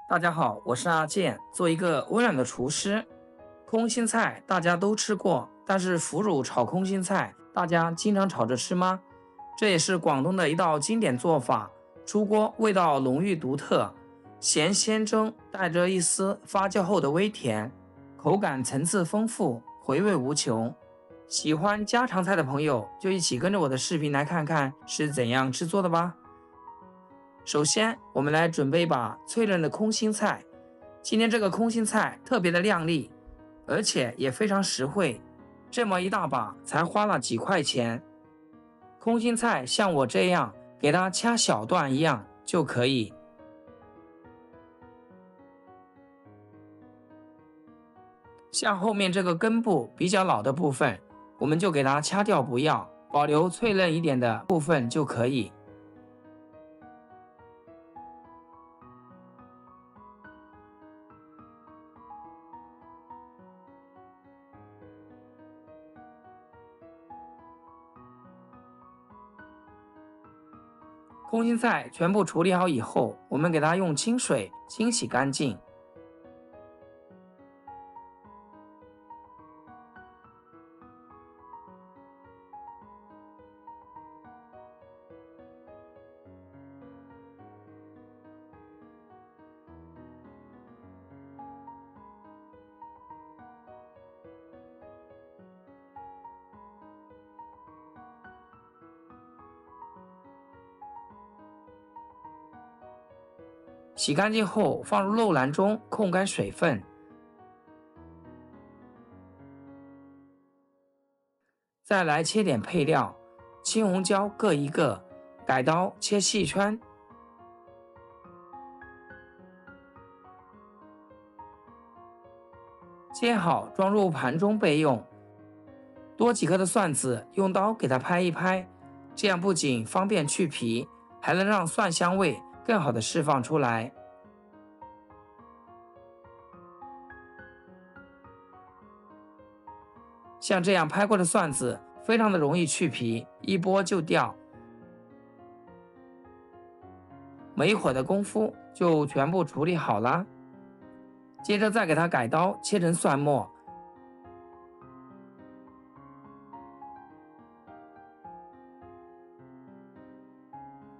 大家好，我是阿健，做一个温暖的厨师。空心菜大家都吃过，但是腐乳炒空心菜，大家经常炒着吃吗？这也是广东的一道经典做法，出锅味道浓郁独特，咸鲜蒸带着一丝发酵后的微甜，口感层次丰富，回味无穷。喜欢家常菜的朋友，就一起跟着我的视频来看看是怎样制作的吧。首先，我们来准备一把脆嫩的空心菜。今天这个空心菜特别的亮丽，而且也非常实惠，这么一大把才花了几块钱。空心菜像我这样给它掐小段一样就可以。像后面这个根部比较老的部分，我们就给它掐掉不要，保留脆嫩一点的部分就可以。空心菜全部处理好以后，我们给它用清水清洗干净。洗干净后放入漏篮中控干水分，再来切点配料，青红椒各一个，改刀切细圈，切好装入盘中备用。多几颗的蒜子用刀给它拍一拍，这样不仅方便去皮，还能让蒜香味更好的释放出来。像这样拍过的蒜子非常的容易去皮，一剥就掉，没一会儿的功夫就全部处理好了。接着再给它改刀切成蒜末，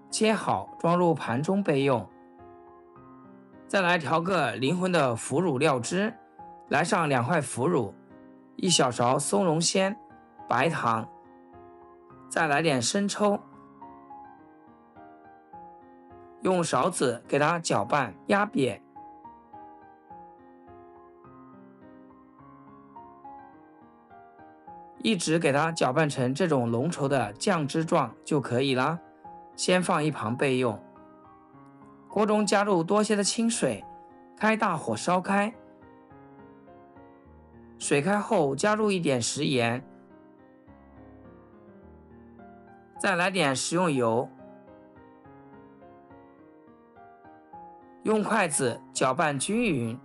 切好装入盘中备用。再来调个灵魂的腐乳料汁，来上2块腐乳，1小勺松茸鲜、白糖，再来点生抽，用勺子给它搅拌压扁，一直给它搅拌成这种浓稠的酱汁状就可以了，先放一旁备用。锅中加入多些的清水，开大火烧开，水开后加入一点食盐，再来点食用油，用筷子搅拌均匀。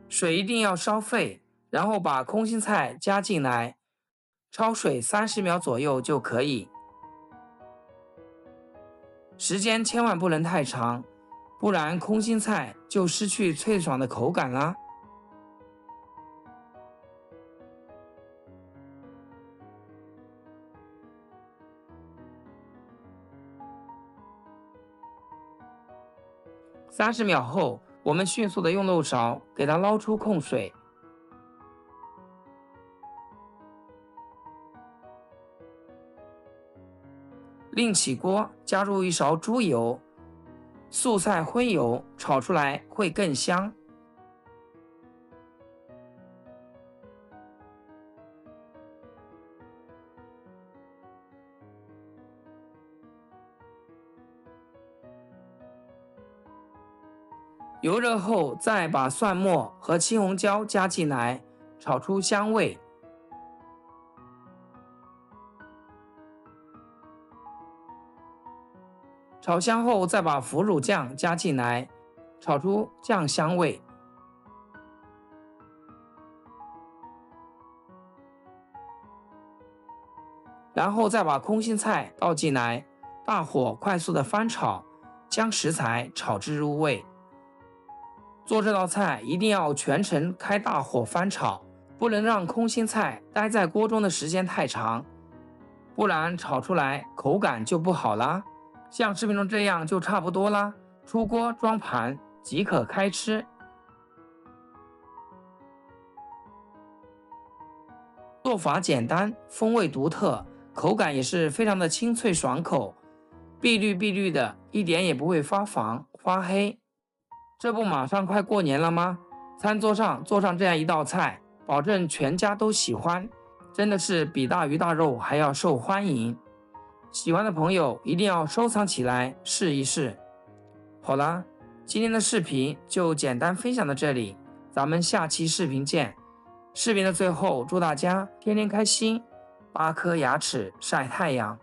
水一定要烧沸，然后把空心菜加进来，焯水30秒左右就可以。时间千万不能太长，不然空心菜就失去脆爽的口感啦。30秒后，我们迅速的用漏勺给它捞出控水，另起锅加入1勺猪油，素菜荤油炒出来会更香。油热后，再把蒜末和青红椒加进来，炒出香味。炒香后，再把腐乳酱加进来，炒出酱香味。然后再把空心菜倒进来，大火快速的翻炒，将食材炒至入味。做这道菜一定要全程开大火翻炒，不能让空心菜待在锅中的时间太长，不然炒出来口感就不好啦。像视频中这样就差不多啦，出锅装盘即可开吃。做法简单，风味独特，口感也是非常的清脆爽口，碧绿的，一点也不会发黄发黑。这不马上快过年了吗？餐桌上做上这样一道菜，保证全家都喜欢，真的是比大鱼大肉还要受欢迎。喜欢的朋友一定要收藏起来试一试。好啦，今天的视频就简单分享到这里，咱们下期视频见。视频的最后，祝大家天天开心，8颗牙齿晒太阳。